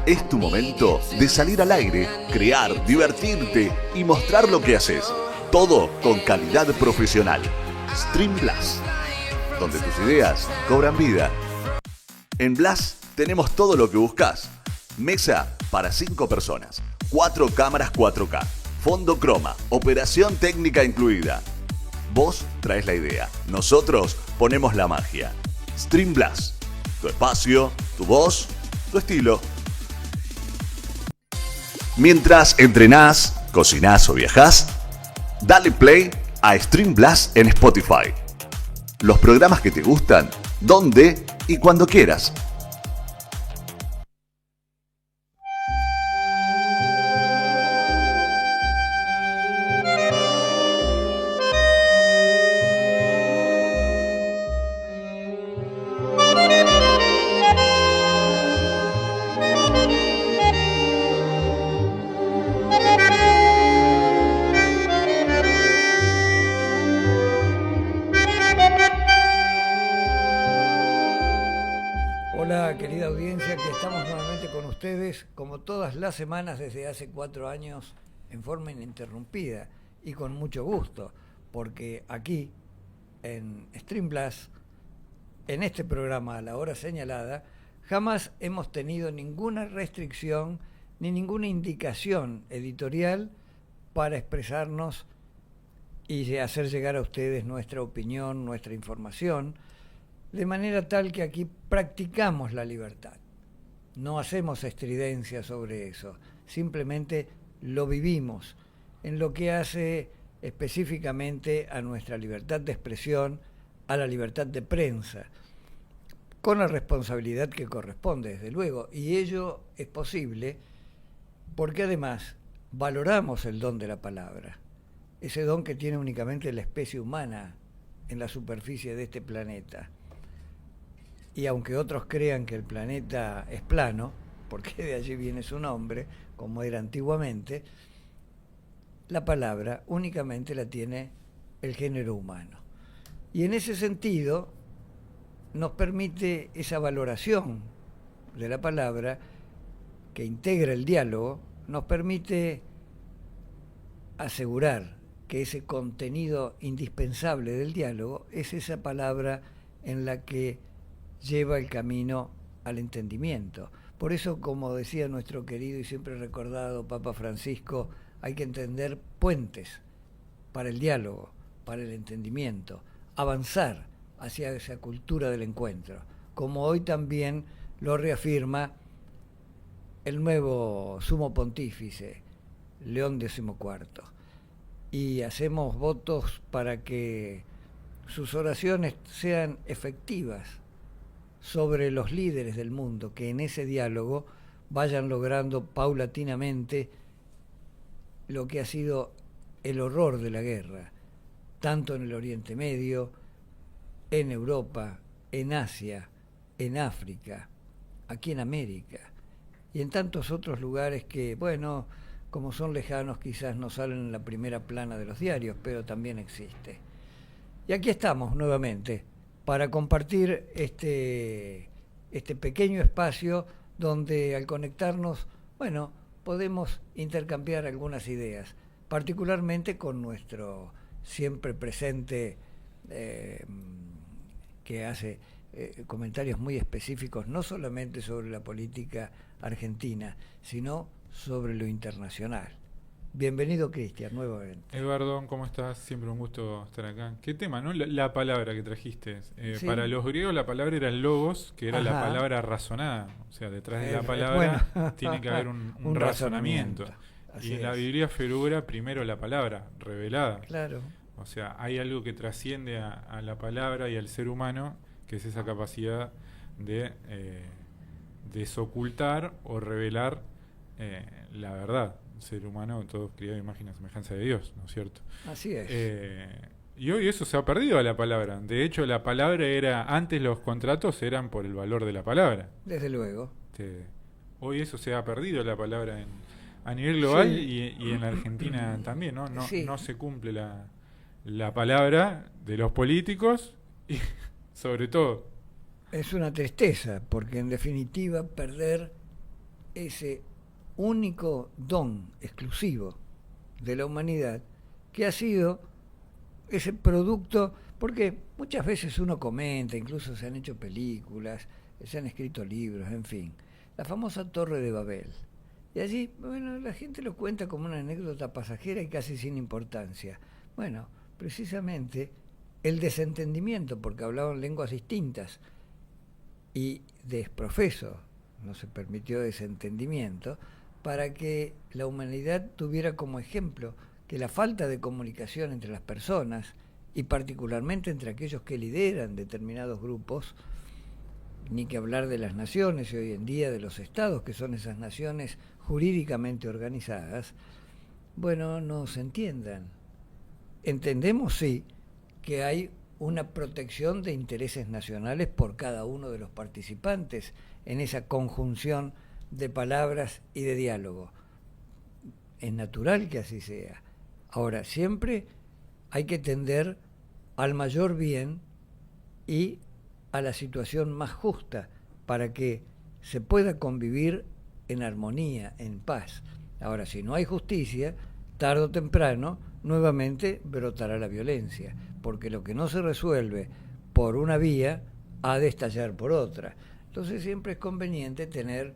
Es tu momento de salir al aire, crear, divertirte y mostrar lo que haces. Todo con calidad profesional. Stream Blast, donde tus ideas cobran vida. En Blast tenemos todo lo que buscas. Mesa para 5 personas, 4 cámaras 4K, fondo croma, operación técnica incluida. Vos traes la idea, nosotros ponemos la magia. Stream Blast, tu espacio, tu voz, tu estilo. Mientras entrenás, cocinás o viajás, dale play a Stream Blast en Spotify. Los programas que te gustan, donde y cuando quieras. Como todas las semanas desde hace 4 años en forma ininterrumpida y con mucho gusto, porque aquí en Stream Blast, en este programa a la hora señalada, jamás hemos tenido ninguna restricción ni ninguna indicación editorial para expresarnos y hacer llegar a ustedes nuestra opinión, nuestra información, de manera tal que aquí practicamos la libertad. No hacemos estridencia sobre eso, simplemente lo vivimos en lo que hace específicamente a nuestra libertad de expresión, a la libertad de prensa, con la responsabilidad que corresponde, desde luego, y ello es posible porque además valoramos el don de la palabra, ese don que tiene únicamente la especie humana en la superficie de este planeta. Y aunque otros crean que el planeta es plano, porque de allí viene su nombre, como era antiguamente, la palabra únicamente la tiene el género humano. Y en ese sentido nos permite esa valoración de la palabra que integra el diálogo, nos permite asegurar que ese contenido indispensable del diálogo es esa palabra en la que lleva el camino al entendimiento. Por eso, como decía nuestro querido y siempre recordado Papa Francisco, hay que entender puentes para el diálogo, para el entendimiento, avanzar hacia esa cultura del encuentro, como hoy también lo reafirma el nuevo sumo pontífice, León XIV. Y hacemos votos para que sus oraciones sean efectivas sobre los líderes del mundo, que en ese diálogo vayan logrando paulatinamente lo que ha sido el horror de la guerra, tanto en el Oriente Medio, en Europa, en Asia, en África, aquí en América, y en tantos otros lugares que, bueno, como son lejanos, quizás no salen en la primera plana de los diarios, pero también existe. Y aquí estamos nuevamente, para compartir este pequeño espacio donde al conectarnos, bueno, podemos intercambiar algunas ideas, particularmente con nuestro siempre presente que hace comentarios muy específicos, no solamente sobre la política argentina, sino sobre lo internacional. Bienvenido, Cristian, nuevamente. Eduardo, ¿cómo estás? Siempre un gusto estar acá. ¿Qué tema, no? La palabra que trajiste. Sí. Para los griegos la palabra era logos, que era Ajá. la palabra razonada. O sea, detrás de la palabra tiene que haber un razonamiento. Y en la Biblia figura primero la palabra, revelada. Claro. O sea, hay algo que trasciende a la palabra y al ser humano, que es esa capacidad de desocultar o revelar la verdad. Ser humano, todos criados a imagen y semejanza de Dios, ¿no es cierto? Así es. Y hoy eso se ha perdido, la palabra. De hecho, la palabra era, antes los contratos eran por el valor de la palabra. Desde luego. Hoy eso se ha perdido, la palabra a nivel global, sí. y en Argentina también, ¿no? Sí. No se cumple la palabra de los políticos y sobre todo. Es una tristeza, porque en definitiva perder ese único don exclusivo de la humanidad que ha sido ese producto, porque muchas veces uno comenta, incluso se han hecho películas, se han escrito libros, en fin, la famosa Torre de Babel. Y allí, bueno, la gente lo cuenta como una anécdota pasajera y casi sin importancia. Bueno, precisamente el desentendimiento, porque hablaban lenguas distintas y desprofeso no se permitió desentendimiento, para que la humanidad tuviera como ejemplo que la falta de comunicación entre las personas, y particularmente entre aquellos que lideran determinados grupos, ni que hablar de las naciones y hoy en día de los estados, que son esas naciones jurídicamente organizadas, bueno, no se entiendan. Entendemos, sí, que hay una protección de intereses nacionales por cada uno de los participantes en esa conjunción de palabras y de diálogo. Es natural que así sea. Ahora, siempre hay que tender al mayor bien y a la situación más justa para que se pueda convivir en armonía, en paz. Ahora, si no hay justicia, tarde o temprano, nuevamente brotará la violencia, porque lo que no se resuelve por una vía ha de estallar por otra. Entonces siempre es conveniente tener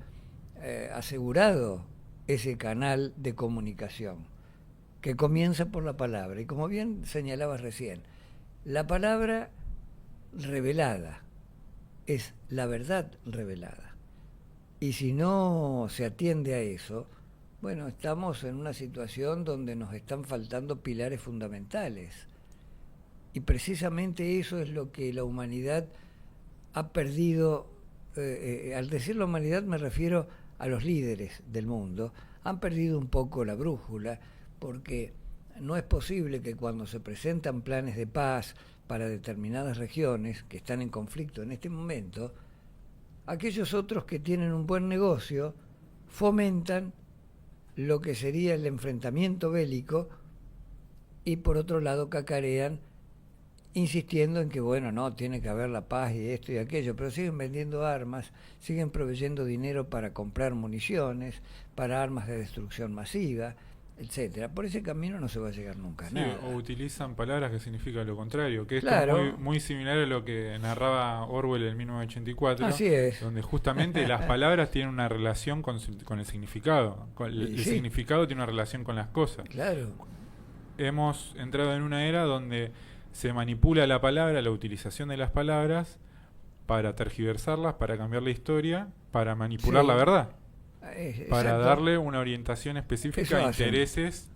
asegurado ese canal de comunicación, que comienza por la palabra. Y como bien señalabas recién, la palabra revelada es la verdad revelada. Y si no se atiende a eso, bueno, estamos en una situación donde nos están faltando pilares fundamentales. Y precisamente eso es lo que la humanidad ha perdido. Al decir la humanidad me refiero a los líderes del mundo. Han perdido un poco la brújula, porque no es posible que cuando se presentan planes de paz para determinadas regiones que están en conflicto en este momento, aquellos otros que tienen un buen negocio fomentan lo que sería el enfrentamiento bélico y por otro lado cacarean insistiendo en que bueno, no, tiene que haber la paz y esto y aquello, pero siguen vendiendo armas, siguen proveyendo dinero para comprar municiones, para armas de destrucción masiva, etcétera. Por ese camino no se va a llegar nunca a nada. O utilizan palabras que significan lo contrario, que claro, es muy similar a lo que narraba Orwell en 1984. Así es. Donde justamente las palabras tienen una relación con el significado. El significado tiene una relación con las cosas. Claro. Hemos entrado en una era donde se manipula la palabra, la utilización de las palabras, para tergiversarlas, para cambiar la historia, para manipular la verdad. Para darle una orientación específica a intereses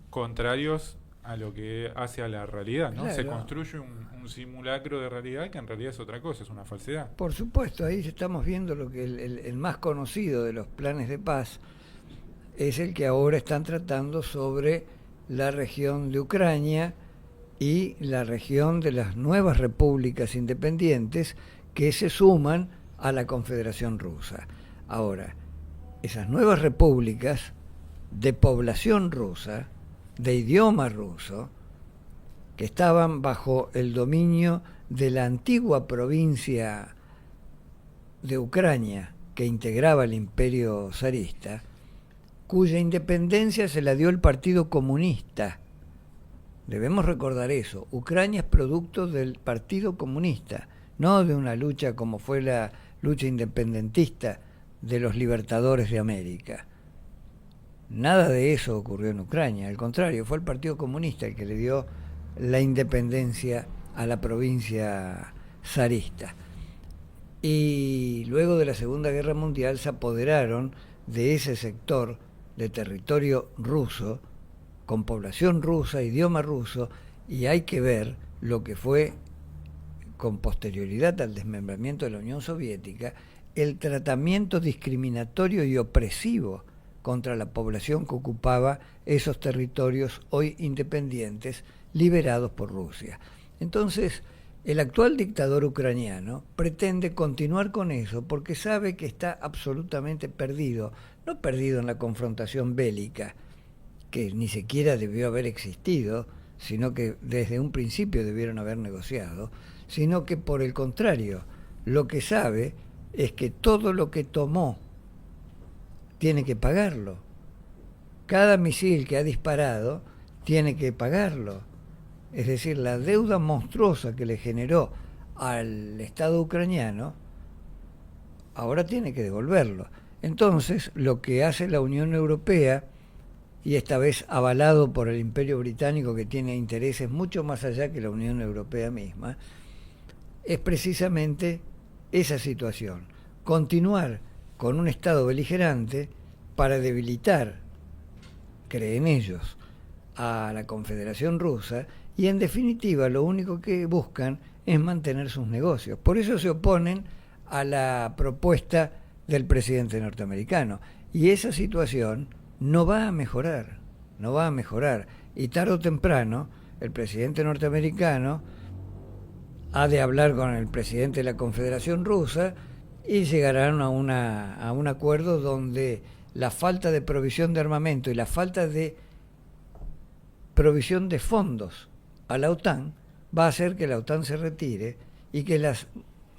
contrarios a lo que hace a la realidad, ¿no? Claro. Se construye un simulacro de realidad que en realidad es otra cosa, es una falsedad. Por supuesto, ahí estamos viendo lo que el más conocido de los planes de paz es el que ahora están tratando sobre la región de Ucrania y la región de las nuevas repúblicas independientes que se suman a la Confederación Rusa. Ahora, esas nuevas repúblicas de población rusa, de idioma ruso, que estaban bajo el dominio de la antigua provincia de Ucrania, que integraba el imperio zarista, cuya independencia se la dio el Partido Comunista. Debemos recordar eso. Ucrania es producto del Partido Comunista, no de una lucha como fue la lucha independentista de los libertadores de América. Nada de eso ocurrió en Ucrania, al contrario, fue el Partido Comunista el que le dio la independencia a la provincia zarista. Y luego de la Segunda Guerra Mundial se apoderaron de ese sector de territorio ruso, con población rusa, idioma ruso, y hay que ver lo que fue, con posterioridad al desmembramiento de la Unión Soviética, el tratamiento discriminatorio y opresivo contra la población que ocupaba esos territorios hoy independientes liberados por Rusia. Entonces, el actual dictador ucraniano pretende continuar con eso porque sabe que está absolutamente perdido, no perdido en la confrontación bélica, que ni siquiera debió haber existido, sino que desde un principio debieron haber negociado, sino que por el contrario, lo que sabe es que todo lo que tomó tiene que pagarlo. Cada misil que ha disparado tiene que pagarlo. Es decir, la deuda monstruosa que le generó al Estado ucraniano, ahora tiene que devolverlo. Entonces, lo que hace la Unión Europea, y esta vez avalado por el Imperio Británico, que tiene intereses mucho más allá que la Unión Europea misma, es precisamente esa situación. Continuar con un Estado beligerante para debilitar, creen ellos, a la Confederación Rusa, y en definitiva lo único que buscan es mantener sus negocios. Por eso se oponen a la propuesta del presidente norteamericano. Y esa situación no va a mejorar, no va a mejorar. Y tarde o temprano, el presidente norteamericano ha de hablar con el presidente de la Confederación Rusa y llegarán a un acuerdo donde la falta de provisión de armamento y la falta de provisión de fondos a la OTAN va a hacer que la OTAN se retire y que las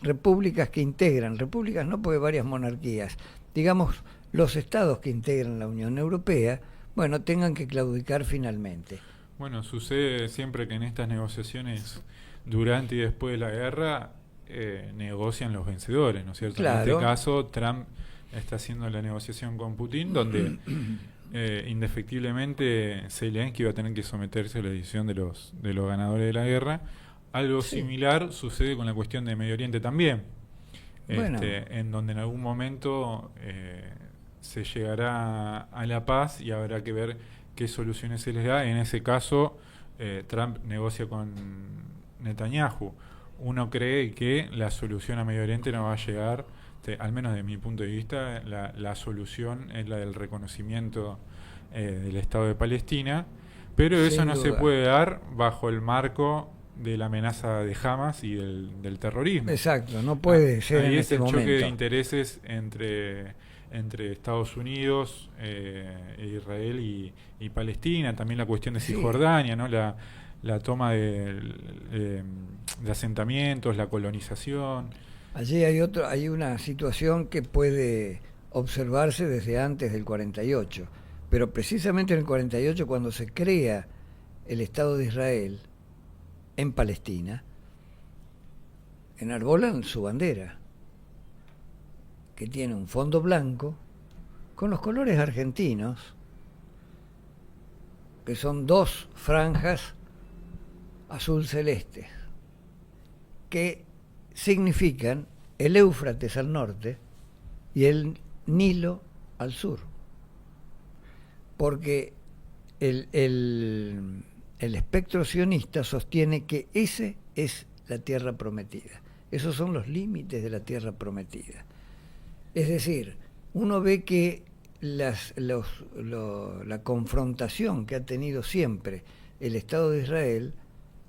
repúblicas que integran, repúblicas no porque varias monarquías, digamos los estados que integran la Unión Europea, bueno, tengan que claudicar finalmente. Bueno, sucede siempre que en estas negociaciones, durante y después de la guerra, negocian los vencedores, ¿no es cierto? Claro. En este caso, Trump está haciendo la negociación con Putin, donde indefectiblemente Zelensky va a tener que someterse a la decisión de los ganadores de la guerra. Algo similar sucede con la cuestión de Medio Oriente también, Bueno. En donde en algún momento se llegará a la paz y habrá que ver qué soluciones se les da. En ese caso, Trump negocia con Netanyahu. Uno cree que la solución a Medio Oriente no va a llegar, al menos de mi punto de vista, la solución es la del reconocimiento del Estado de Palestina, pero eso Sin no duda. se puede dar bajo el marco de la amenaza de Hamas y del terrorismo. Exacto, no puede ser Ahí en es este el momento. choque de intereses entre Estados Unidos, Israel y Palestina, también la cuestión de Sí. Cisjordania, ¿no? La toma de asentamientos, la colonización. Allí hay una situación que puede observarse desde antes del 48, pero precisamente en el 48, cuando se crea el Estado de Israel en Palestina, enarbolan su bandera, que tiene un fondo blanco con los colores argentinos, que son dos franjas azul celeste, que significan el Éufrates al norte y el Nilo al sur, porque el espectro sionista sostiene que ese es la tierra prometida, esos son los límites de la tierra prometida. Es decir, uno ve que la confrontación que ha tenido siempre el Estado de Israel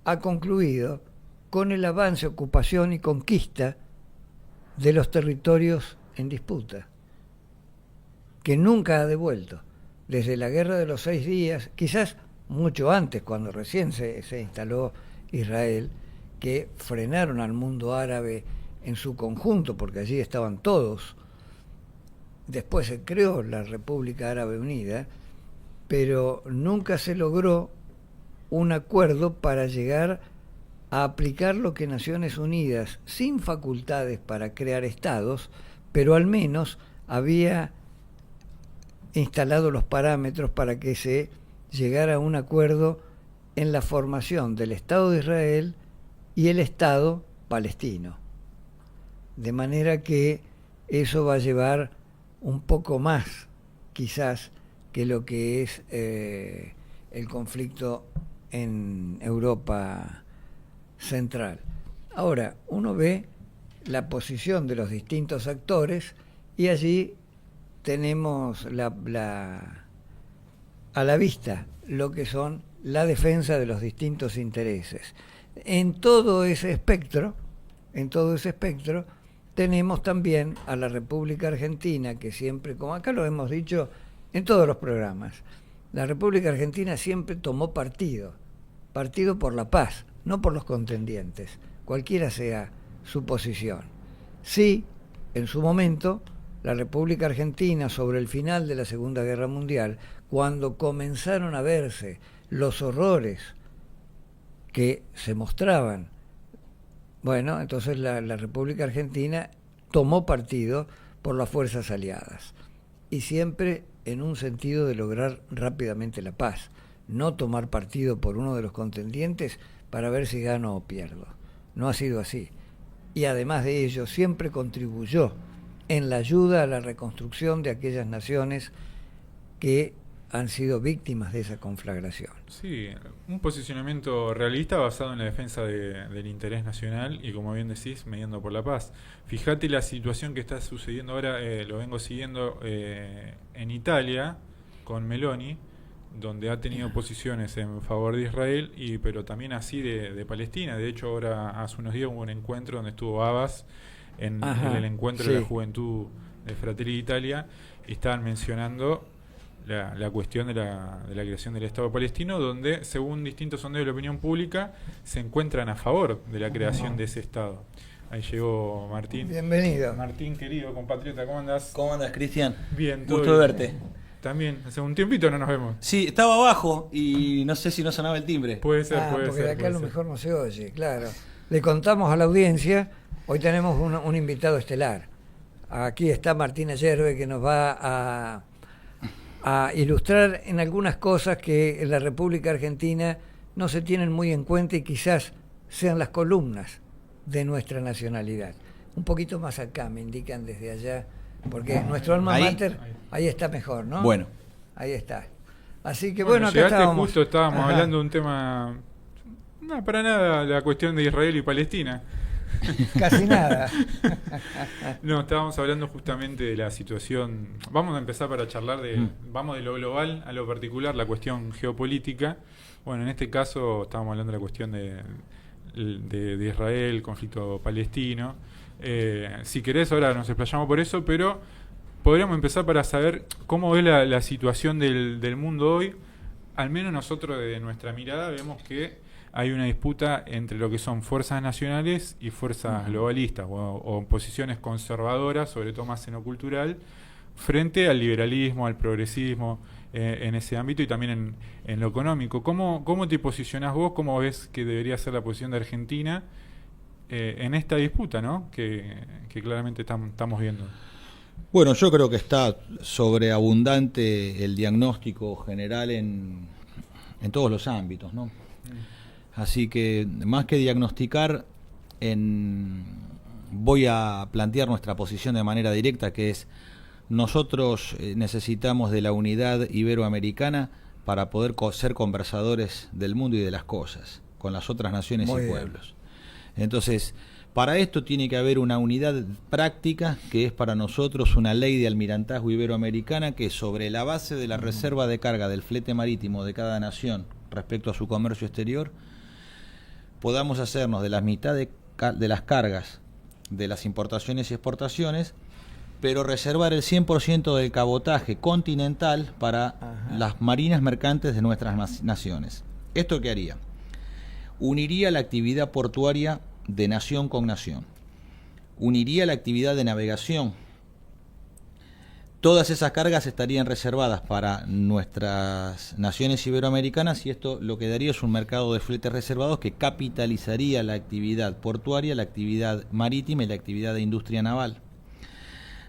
ha concluido con el avance, ocupación y conquista de los territorios en disputa, que nunca ha devuelto. Desde la Guerra de los 6 días, quizás mucho antes, cuando recién se instaló Israel, que frenaron al mundo árabe en su conjunto, porque allí estaban todos. Después se creó la República Árabe Unida, pero nunca se logró un acuerdo para llegar a aplicar lo que Naciones Unidas, sin facultades para crear estados, pero al menos había instalado los parámetros para que se llegara a un acuerdo en la formación del Estado de Israel y el Estado palestino. De manera que eso va a llevar un poco más, quizás, que lo que es el conflicto en Europa central. Ahora, uno ve la posición de los distintos actores y allí tenemos a la vista lo que son la defensa de los distintos intereses. En todo ese espectro tenemos también a la República Argentina, que siempre, como acá lo hemos dicho en todos los programas, la República Argentina siempre tomó partido por la paz, no por los contendientes, cualquiera sea su posición. Sí, en su momento, la República Argentina sobre el final de la Segunda Guerra Mundial, cuando comenzaron a verse los horrores que se mostraban. Bueno, entonces la República Argentina tomó partido por las fuerzas aliadas, y siempre en un sentido de lograr rápidamente la paz, no tomar partido por uno de los contendientes para ver si gano o pierdo. No ha sido así. Y además de ello, siempre contribuyó en la ayuda a la reconstrucción de aquellas naciones que han sido víctimas de esa conflagración. Sí, un posicionamiento realista basado en la defensa del interés nacional y, como bien decís, mediando por la paz. Fíjate la situación que está sucediendo ahora, lo vengo siguiendo en Italia con Meloni, donde ha tenido posiciones en favor de Israel, pero también así de Palestina. De hecho, ahora hace unos días hubo un encuentro donde estuvo Abbas en el encuentro de la juventud de Fratelli Italia, y estaban mencionando la cuestión de la creación del Estado palestino, donde, según distintos sondeos de la opinión pública, se encuentran a favor de la creación de ese Estado. Ahí llegó Martín. Bienvenido. Martín, querido compatriota, ¿cómo andás? ¿Cómo andas, Cristian? Bien, todo gusto de bien. verte. También, hace un tiempito no nos vemos. Sí, estaba abajo y no sé si no sonaba el timbre. Puede ser, puede porque ser. de acá puede a lo ser. mejor no se oye, claro. Le contamos a la audiencia, hoy tenemos un invitado estelar. Aquí está Martín Ayerbe, que nos va a ilustrar en algunas cosas que en la República Argentina no se tienen muy en cuenta y quizás sean las columnas de nuestra nacionalidad. Un poquito más acá, me indican desde allá, porque nuestro alma mater, ahí está mejor, ¿no? Bueno. Ahí está. Así que bueno, acá llegaste estábamos. justo, estábamos Ajá. hablando de un tema, no, para nada, la cuestión de Israel y Palestina. Casi nada. No, estábamos hablando justamente de la situación. Vamos a empezar para charlar vamos de lo global a lo particular, la cuestión geopolítica. Bueno, en este caso estábamos hablando de la cuestión de Israel, conflicto palestino. Si querés, ahora nos explayamos por eso, pero podríamos empezar para saber cómo ves la situación del mundo hoy. Al menos nosotros, desde nuestra mirada, vemos que hay una disputa entre lo que son fuerzas nacionales y fuerzas globalistas, o posiciones conservadoras, sobre todo más en lo cultural, frente al liberalismo, al progresismo, en ese ámbito, y también en lo económico. ¿Cómo te posicionás vos? ¿Cómo ves que debería ser la posición de Argentina en esta disputa, ¿no? que claramente estamos viendo? Bueno, yo creo que está sobreabundante el diagnóstico general en todos los ámbitos, ¿no? Así que, más que diagnosticar, voy a plantear nuestra posición de manera directa, que es: nosotros necesitamos de la unidad iberoamericana para poder ser conversadores del mundo y de las cosas con las otras naciones y pueblos. Entonces, para esto tiene que haber una unidad práctica, que es para nosotros una ley de almirantazgo iberoamericana, que sobre la base de la reserva de carga del flete marítimo de cada nación respecto a su comercio exterior, podamos hacernos de la mitad de las cargas de las importaciones y exportaciones, pero reservar el 100% del cabotaje continental para las marinas mercantes de nuestras naciones. ¿Esto qué haría? Uniría la actividad portuaria de nación con nación, uniría la actividad de navegación. Todas esas cargas estarían reservadas para nuestras naciones iberoamericanas, y esto lo que daría es un mercado de fletes reservados que capitalizaría la actividad portuaria, la actividad marítima y la actividad de industria naval.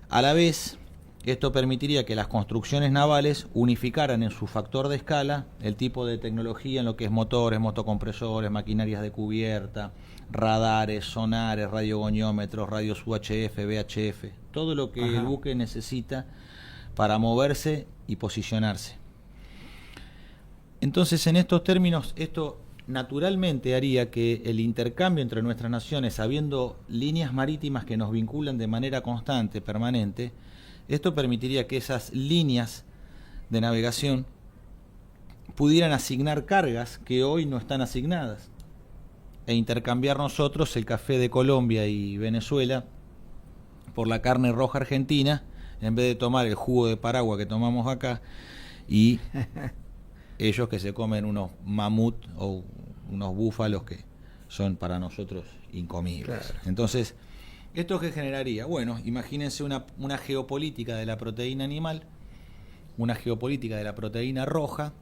A la vez, esto permitiría que las construcciones navales unificaran en su factor de escala el tipo de tecnología en lo que es motores, motocompresores, maquinarias de cubierta, radares, sonares, radiogoniómetros, radios UHF, VHF, todo lo que el buque necesita para moverse y posicionarse. Entonces, en estos términos, esto naturalmente haría que el intercambio entre nuestras naciones, habiendo líneas marítimas que nos vinculan de manera constante, permanente, esto permitiría que esas líneas de navegación pudieran asignar cargas que hoy no están asignadas, e intercambiar nosotros el café de Colombia y Venezuela por la carne roja argentina, en vez de tomar el jugo de Paragua que tomamos acá, y ellos que se comen unos mamut o unos búfalos que son para nosotros incomibles. Claro. Entonces, ¿Esto qué generaría? Bueno, imagínense una geopolítica de la proteína animal, una geopolítica de la proteína roja,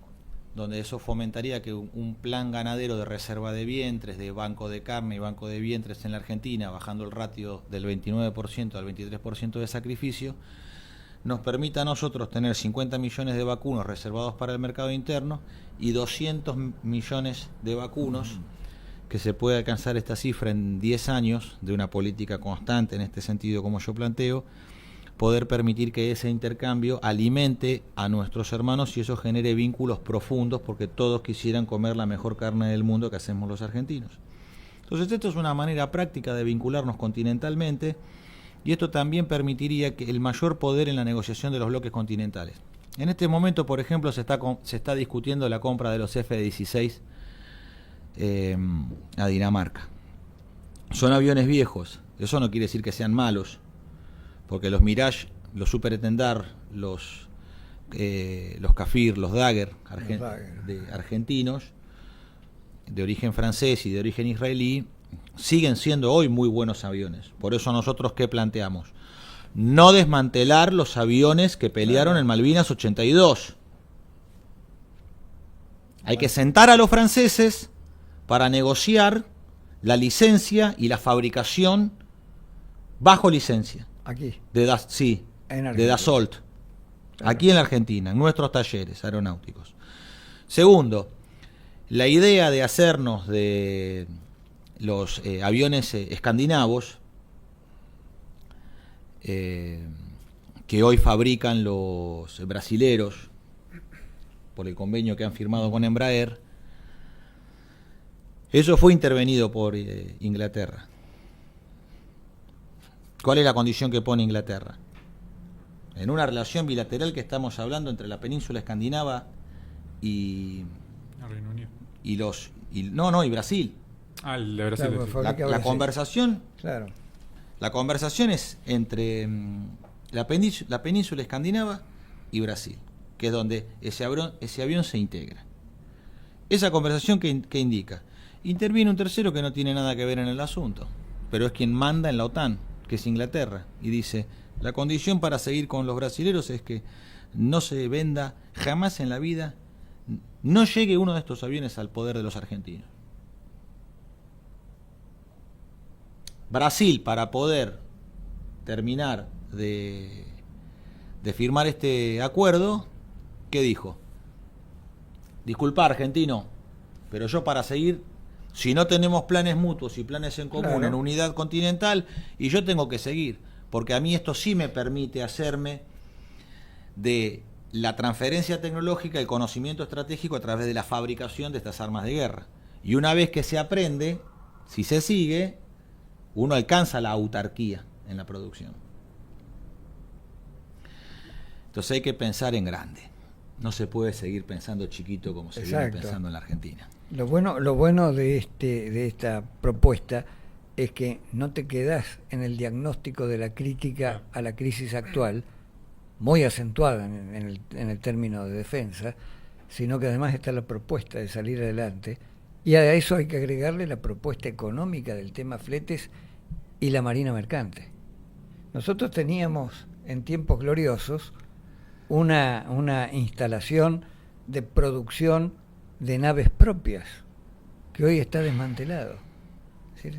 donde eso fomentaría que un plan ganadero de reserva de vientres, de banco de carne y banco de vientres en la Argentina, bajando el ratio del 29% al 23% de sacrificio, nos permita a nosotros tener 50 millones de vacunos reservados para el mercado interno y 200 millones de vacunos, que se puede alcanzar esta cifra en 10 años de una política constante en este sentido como yo planteo, poder permitir que ese intercambio alimente a nuestros hermanos y eso genere vínculos profundos, porque todos quisieran comer la mejor carne del mundo que hacemos los argentinos. Entonces esto es una manera práctica de vincularnos continentalmente, y esto también permitiría que el mayor poder en la negociación de los bloques continentales. En este momento, por ejemplo, se está discutiendo la compra de los F-16 a Dinamarca. Son aviones viejos, eso no quiere decir que sean malos, porque los Mirage, los Super Etendard, los Kafir, los Dagger, argentinos, de origen francés y de origen israelí, siguen siendo hoy muy buenos aviones. Por eso nosotros, ¿qué planteamos? No desmantelar los aviones que pelearon en Malvinas 82. Hay que sentar a los franceses para negociar la licencia y la fabricación bajo licencia. Aquí. De En Dassault. Claro. Aquí en la Argentina, en nuestros talleres aeronáuticos. Segundo, la idea de hacernos de los aviones escandinavos que hoy fabrican los brasileros por el convenio que han firmado con Embraer, eso fue intervenido por Inglaterra. ¿Cuál es la condición que pone Inglaterra? En una relación bilateral que estamos hablando entre la península escandinava y Reino Unido. y Brasil. Ah, el de Brasil. Claro, sí. fabrica La Brasil. conversación, Claro. la conversación es entre la península escandinava y Brasil, que es donde ese avión se integra. Esa conversación que indica, interviene un tercero que no tiene nada que ver en el asunto, pero es quien manda en la OTAN, que es Inglaterra, y dice: la condición para seguir con los brasileros es que no se venda jamás en la vida, no llegue uno de estos aviones al poder de los argentinos. Brasil, para poder terminar de firmar este acuerdo, ¿qué dijo? Disculpa, argentino, pero yo para seguir, si no tenemos planes mutuos y planes en común, Claro, en unidad continental, y yo tengo que seguir, porque a mí esto sí me permite hacerme de la transferencia tecnológica y conocimiento estratégico a través de la fabricación de estas armas de guerra. Y una vez que se aprende, si se sigue, uno alcanza la autarquía en la producción. Entonces hay que pensar en grande. No se puede seguir pensando chiquito como se viene pensando en la Argentina. Lo bueno de esta propuesta es que no te quedás en el diagnóstico de la crítica a la crisis actual, muy acentuada en el término de defensa, sino que además está la propuesta de salir adelante, y a eso hay que agregarle la propuesta económica del tema fletes y la marina mercante. Nosotros teníamos en tiempos gloriosos una instalación de producción de naves propias, que hoy está desmantelado.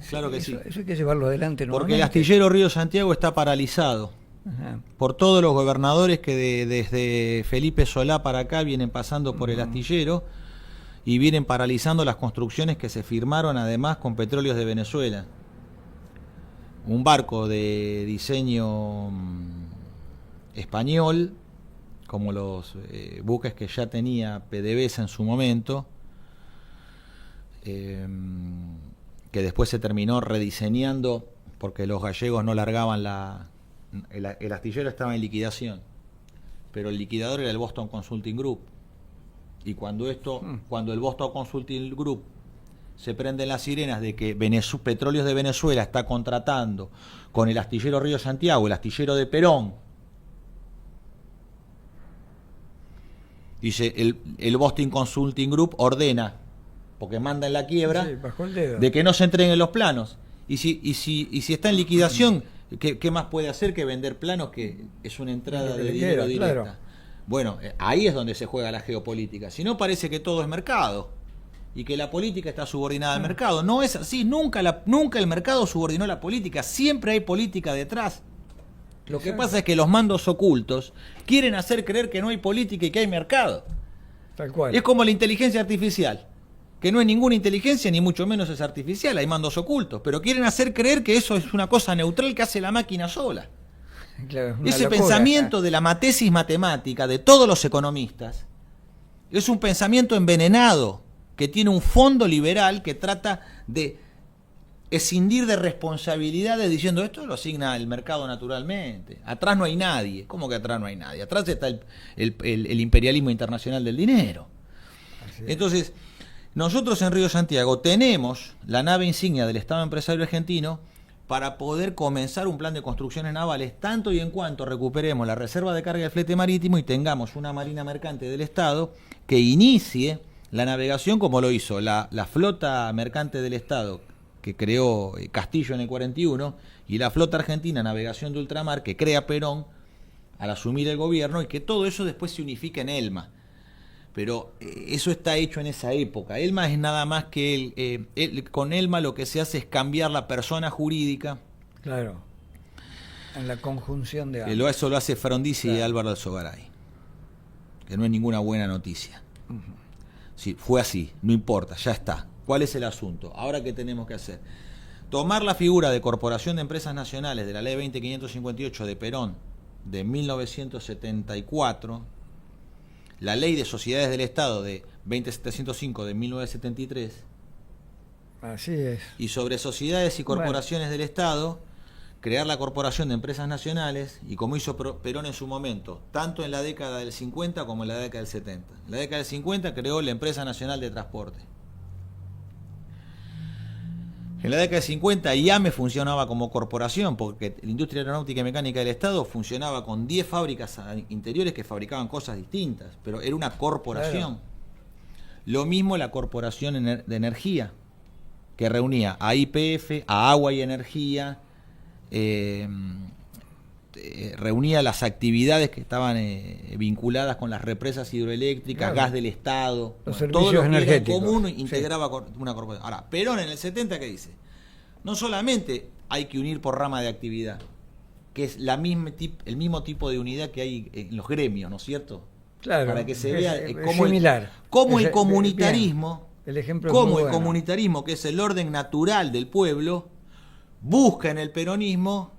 Claro que eso, sí. Eso hay que llevarlo adelante. Porque el astillero Río Santiago está paralizado. Ajá. Por todos los gobernadores que desde Felipe Solá para acá vienen pasando por el astillero y vienen paralizando las construcciones que se firmaron además con Petróleos de Venezuela. Un barco de diseño español, como los buques que ya tenía PDVSA en su momento, que después se terminó rediseñando porque los gallegos no largaban el astillero estaba en liquidación, pero el liquidador era el Boston Consulting Group, y cuando el Boston Consulting Group se prenden las sirenas de que Petróleos de Venezuela está contratando con el astillero Río Santiago, el astillero de Perón, dice el Boston Consulting Group ordena, porque manda en la quiebra, Sí, bajó el dedo. de que no se entreguen los planos. Y si está en liquidación, ¿qué más puede hacer que vender planos, que es una entrada de dinero directa? Claro. Bueno, ahí es donde se juega la geopolítica. Si no, parece que todo es mercado y que la política está subordinada al mercado. No es así, nunca el mercado subordinó la política, siempre hay política detrás. Lo que pasa es que los mandos ocultos quieren hacer creer que no hay política y que hay mercado. Tal cual. Es como la inteligencia artificial, que no es ninguna inteligencia, ni mucho menos es artificial, hay mandos ocultos, pero quieren hacer creer que eso es una cosa neutral que hace la máquina sola. Claro, es una Ese locura. pensamiento de la matesis matemática de todos los economistas es un pensamiento envenenado que tiene un fondo liberal que trata de escindir de responsabilidades diciendo esto lo asigna el mercado naturalmente. Atrás no hay nadie. ¿Cómo que atrás no hay nadie? Atrás está el imperialismo internacional del dinero. Entonces, nosotros en Río Santiago tenemos la nave insignia del Estado Empresario Argentino para poder comenzar un plan de construcciones navales, tanto y en cuanto recuperemos la reserva de carga del flete marítimo y tengamos una marina mercante del Estado que inicie la navegación como lo hizo la flota mercante del Estado que creó Castillo en el 41 y la flota argentina navegación de ultramar que crea Perón al asumir el gobierno, y que todo eso después se unifique en ELMA. Pero eso está hecho en esa época. ELMA es nada más que con ELMA lo que se hace es cambiar la persona jurídica. Claro. En la conjunción de ambos. Eso lo hace Frondizi y Álvaro Alzogaray, que no es ninguna buena noticia. Sí, fue así, no importa, ya está. ¿Cuál es el asunto? Ahora, ¿qué tenemos que hacer? Tomar la figura de Corporación de Empresas Nacionales de la Ley 20.558 de Perón de 1974, la Ley de Sociedades del Estado de 20.705 de 1973, Así es. y sobre sociedades y corporaciones del Estado, crear la Corporación de Empresas Nacionales, y como hizo Perón en su momento, tanto en la década del 50 como en la década del 70. En la década del 50 creó la Empresa Nacional de Transporte. En la década del 50 IAME funcionaba como corporación, porque la industria aeronáutica y mecánica del Estado funcionaba con 10 fábricas interiores que fabricaban cosas distintas, pero era una corporación. Claro. Lo mismo la Corporación de Energía, que reunía a YPF, a Agua y Energía, reunía las actividades que estaban vinculadas con las represas hidroeléctricas, claro, gas del Estado, los todo lo que energéticos. era en común integraba una corporación. Ahora, Perón en el 70, ¿qué dice? No solamente hay que unir por rama de actividad, que es el mismo tipo de unidad que hay en los gremios, ¿no es cierto? Claro, para que se vea cómo el comunitarismo, bien, el ejemplo cómo el comunitarismo, que es el orden natural del pueblo, busca en el peronismo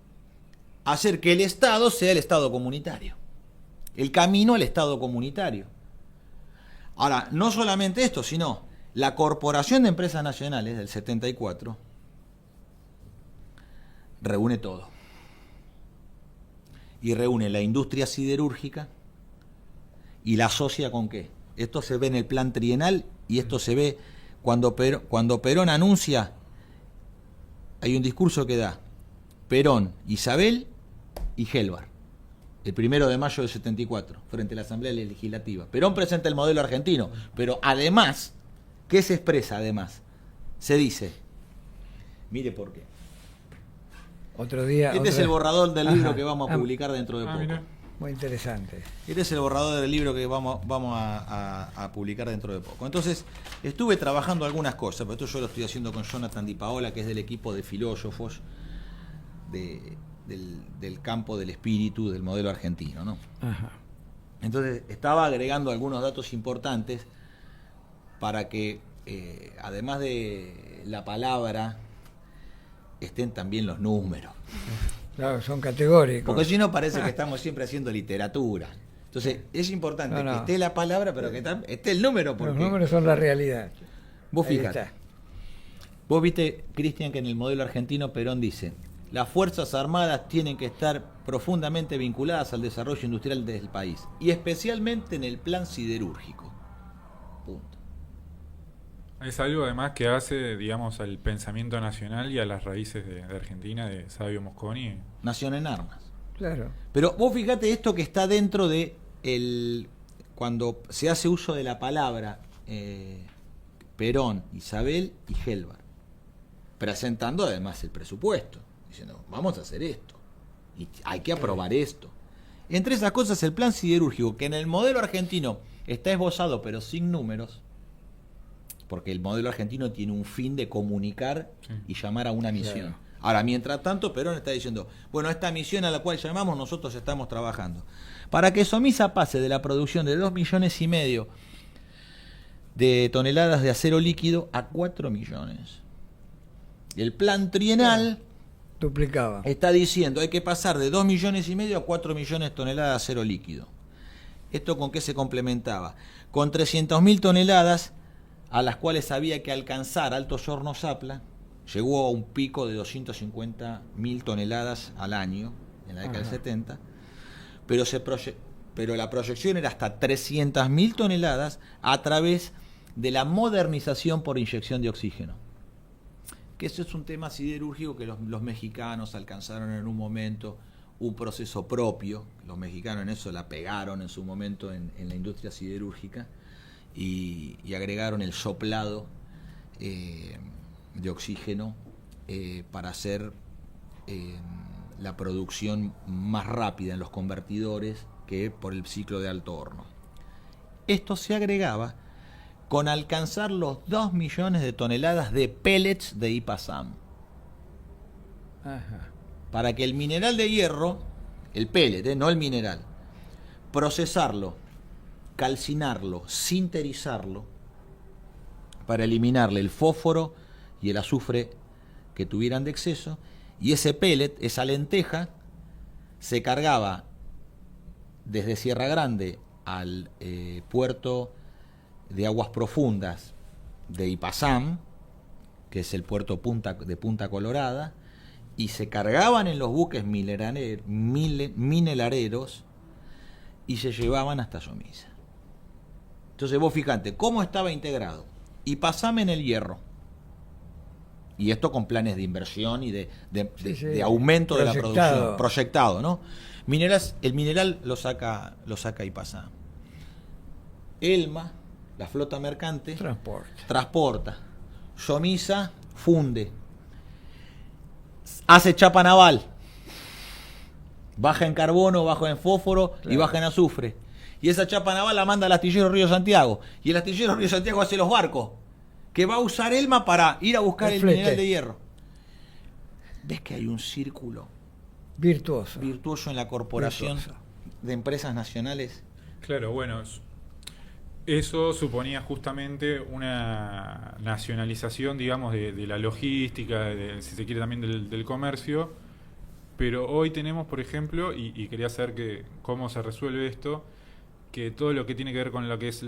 hacer que el Estado sea el Estado comunitario, el camino al Estado comunitario. Ahora, no solamente esto, sino la Corporación de Empresas Nacionales del 74 reúne todo. Y reúne la industria siderúrgica y la asocia con qué. Esto se ve en el plan trienal y esto se ve cuando Perón anuncia, hay un discurso que da Perón, Isabel y Gelbar, el 1 de mayo del 74, frente a la Asamblea Legislativa. Perón presenta el modelo argentino, pero además, ¿qué se expresa además? Se dice, mire por qué. Otro día. Este es el borrador del libro que vamos a publicar dentro de poco. Mira. Muy interesante. Este es el borrador del libro que vamos a publicar dentro de poco. Entonces, estuve trabajando algunas cosas, pero esto yo lo estoy haciendo con Jonathan Di Paola, que es del equipo de filósofos del campo del espíritu del modelo argentino, ¿no? Ajá. Entonces, estaba agregando algunos datos importantes para que, además de la palabra, estén también los números. Claro, son categóricos. Porque si no parece que estamos siempre haciendo literatura. Entonces es importante que esté la palabra, pero que esté el número. Porque los números son la realidad. Vos fijate. Vos viste, Cristian, que en el modelo argentino Perón dice: las Fuerzas Armadas tienen que estar profundamente vinculadas al desarrollo industrial del país, y especialmente en el plan siderúrgico. Punto. Es algo además que hace, digamos, al pensamiento nacional y a las raíces de Argentina, de Sabio Mosconi. Nación en armas. Claro. Pero vos fíjate esto que está dentro de cuando se hace uso de la palabra Perón, Isabel y Gelbar. presentando además el presupuesto, diciendo, vamos a hacer esto, y hay que aprobar esto. Entre esas cosas, el plan siderúrgico, que en el modelo argentino está esbozado pero sin números, porque el modelo argentino tiene un fin de comunicar y llamar a una misión. Claro. Ahora, mientras tanto, Perón está diciendo, bueno, esta misión a la cual llamamos, nosotros estamos trabajando. Para que Somisa pase de la producción de 2,5 millones de toneladas de acero líquido a 4 millones. El plan trienal duplicaba. Está diciendo, hay que pasar de 2,5 millones a 4 millones de toneladas de acero líquido. ¿Esto con qué se complementaba? Con 300.000 toneladas a las cuales había que alcanzar Altos Hornos Zapla. Llegó a un pico de 250.000 toneladas al año en la década del 70, pero la proyección era hasta 300.000 toneladas a través de la modernización por inyección de oxígeno. Que eso es un tema siderúrgico que los mexicanos alcanzaron en un momento, un proceso propio. Los mexicanos en eso la pegaron en su momento en la industria siderúrgica y agregaron el soplado de oxígeno para hacer la producción más rápida en los convertidores que por el ciclo de alto horno. Esto se agregaba con alcanzar los 2 millones de toneladas de pellets de IPASAM. Ajá. Para que el mineral de hierro, el pellet, no el mineral, procesarlo, calcinarlo, sinterizarlo, para eliminarle el fósforo y el azufre que tuvieran de exceso, y ese pellet, esa lenteja, se cargaba desde Sierra Grande al puerto de aguas profundas de IPASAM, que es el puerto de Punta Colorada, y se cargaban en los buques minerareros y se llevaban hasta Somisa. Entonces vos fijate, ¿cómo estaba integrado? IPASAM en el hierro. Y esto con planes de inversión y de aumento de la producción. Proyectado, ¿no? El mineral lo saca IPASAM. Elma, la flota mercante, transporta. Somisa funde. Hace chapa naval. Baja en carbono, baja en fósforo, claro, y baja en azufre. Y esa chapa naval la manda al astillero Río Santiago. Y el astillero Río Santiago hace los barcos que va a usar Elma para ir a buscar el mineral de hierro. ¿Ves que hay un círculo virtuoso en la corporación de empresas nacionales? Claro, bueno, eso suponía justamente una nacionalización, digamos, de la logística, si se quiere también del comercio, pero hoy tenemos, por ejemplo, y quería saber cómo se resuelve esto, que todo lo que tiene que ver con lo que es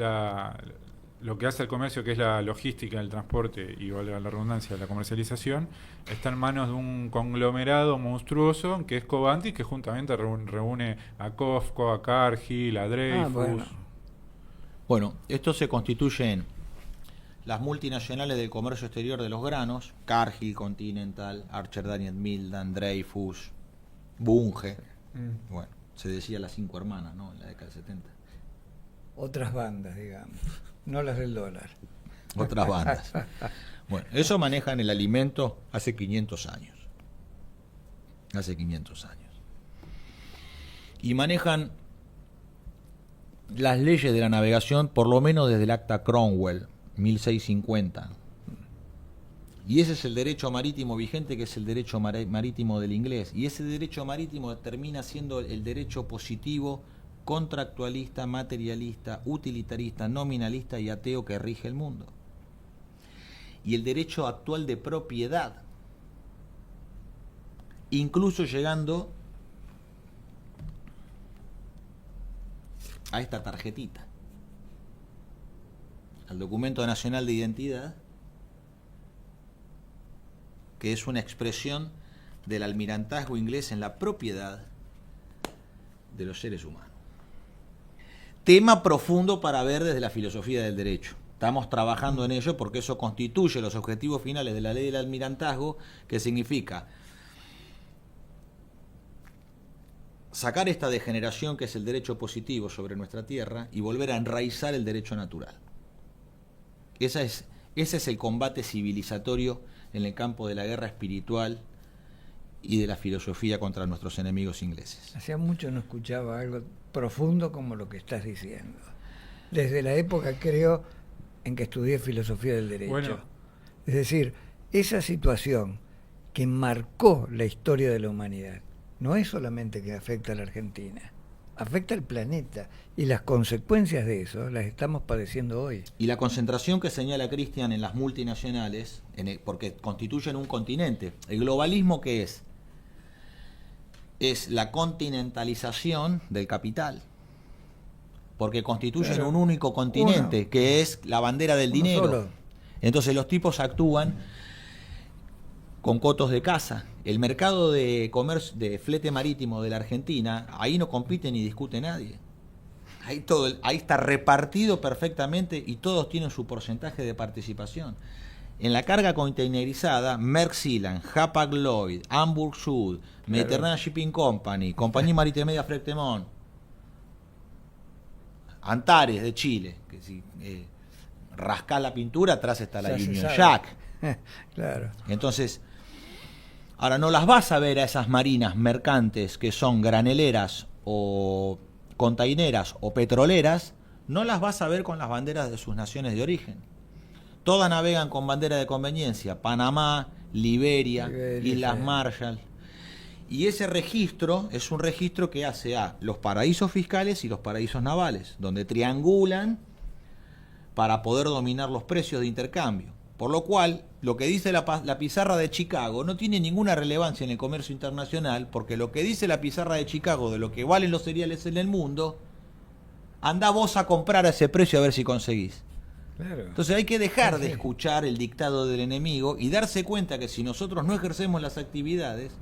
lo que hace el comercio, que es la logística, el transporte y, valga la redundancia, la comercialización, está en manos de un conglomerado monstruoso que es Covantis, que juntamente reúne a COFCO, a Cargill, a Dreyfus. Bueno, esto se constituye en las multinacionales del comercio exterior de los granos: Cargill, Continental, Archer Daniels Midland, Dreyfus, Bunge. Bueno, se decía las 5 hermanas, ¿no? En la década del 70. Otras bandas, digamos, no las del dólar. Otras bandas. Bueno, eso manejan el alimento hace 500 años. Hace 500 años. Y manejan las leyes de la navegación, por lo menos desde el Acta Cromwell, 1650. Y ese es el derecho marítimo vigente, que es el derecho marítimo del inglés. Y ese derecho marítimo termina siendo el derecho positivo, contractualista, materialista, utilitarista, nominalista y ateo que rige el mundo. Y el derecho actual de propiedad, incluso llegando a esta tarjetita, al documento nacional de identidad, que es una expresión del almirantazgo inglés en la propiedad de los seres humanos. Tema profundo para ver desde la filosofía del derecho. Estamos trabajando en ello porque eso constituye los objetivos finales de la ley del almirantazgo, que significa sacar esta degeneración que es el derecho positivo sobre nuestra tierra y volver a enraizar el derecho natural. Ese es el combate civilizatorio en el campo de la guerra espiritual y de la filosofía contra nuestros enemigos ingleses. Hacía mucho no escuchaba algo profundo como lo que estás diciendo. Desde la época, creo, en que estudié filosofía del derecho. Bueno. Es decir, esa situación que marcó la historia de la humanidad no es solamente que afecta a la Argentina, afecta al planeta, y las consecuencias de eso las estamos padeciendo hoy. Y la concentración que señala Cristian en las multinacionales, porque constituyen un continente. El globalismo, ¿qué es? Es la continentalización del capital, porque constituyen Claro. un único continente, que es la bandera del Uno dinero. solo. Entonces los tipos actúan con cotos de caza. El mercado de comercio, de flete marítimo de la Argentina, ahí no compite ni discute nadie. Ahí está repartido perfectamente y todos tienen su porcentaje de participación. En la carga containerizada, Maersk Sealand, Hapag-Lloyd, Hamburg Süd, Mediterranean Shipping Company, Compañía Marítima Media Frectemont, Antares de Chile, que si rascás la pintura, atrás está la Ya se Union sabe. Jack. Claro. Entonces, ahora no las vas a ver a esas marinas mercantes que son graneleras o containeras o petroleras, no las vas a ver con las banderas de sus naciones de origen. Todas navegan con bandera de conveniencia: Panamá, Liberia, Islas sí. Marshall. Y ese registro es un registro que hace a los paraísos fiscales y los paraísos navales, donde triangulan para poder dominar los precios de intercambio. Por lo cual, lo que dice la pizarra de Chicago no tiene ninguna relevancia en el comercio internacional, porque lo que dice la pizarra de Chicago de lo que valen los cereales en el mundo, anda vos a comprar a ese precio a ver si conseguís. Claro. Entonces hay que dejar Sí, de sí. escuchar el dictado del enemigo y darse cuenta que si nosotros no ejercemos las actividades,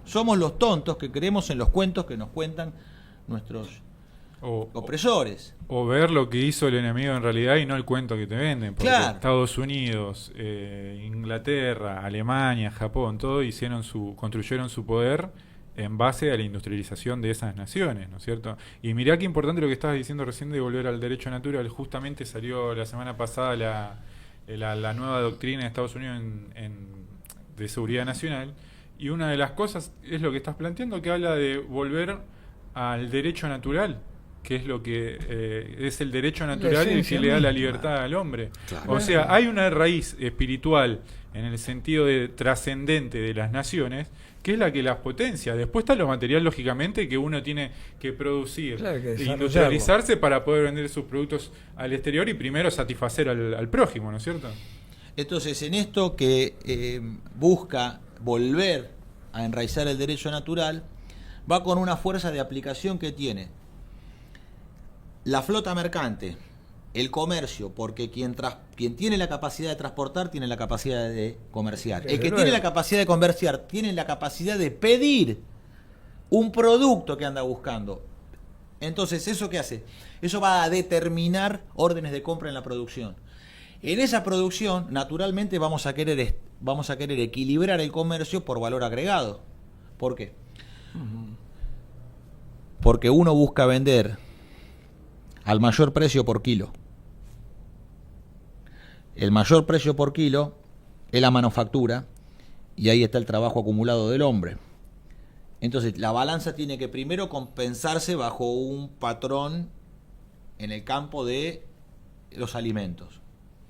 somos los tontos que creemos en los cuentos que nos cuentan nuestros opresores. O ver lo que hizo el enemigo en realidad y no el cuento que te venden. Porque Claro. Estados Unidos, Inglaterra, Alemania, Japón, todo construyeron su poder en base a la industrialización de esas naciones, ¿no es cierto? Y mirá qué importante lo que estabas diciendo recién de volver al derecho natural. Justamente salió la semana pasada la nueva doctrina de Estados Unidos de seguridad nacional, y una de las cosas es lo que estás planteando, que habla de volver al derecho natural, que es lo que es el derecho natural y el que le da la libertad al hombre. Claro. O sea, hay una raíz espiritual en el sentido de trascendente de las naciones, que es la que las potencia. Después está lo material, lógicamente, que uno tiene que producir, Claro, que desarrollarlo. industrializarse para poder vender sus productos al exterior y primero satisfacer al prójimo, ¿no es cierto? Entonces, en esto que busca volver a enraizar el derecho natural, va con una fuerza de aplicación que tiene la flota mercante, el comercio, porque quien tiene la capacidad de transportar tiene la capacidad de comerciar. Desde El que luego. tiene la capacidad de comerciar tiene la capacidad de pedir un producto que anda buscando. Entonces, ¿eso qué hace? Eso va a determinar órdenes de compra en la producción. En esa producción, naturalmente, vamos a querer equilibrar el comercio por valor agregado. ¿Por qué? Porque uno busca vender al mayor precio por kilo. El mayor precio por kilo es la manufactura, y ahí está el trabajo acumulado del hombre. Entonces, la balanza tiene que primero compensarse bajo un patrón en el campo de los alimentos.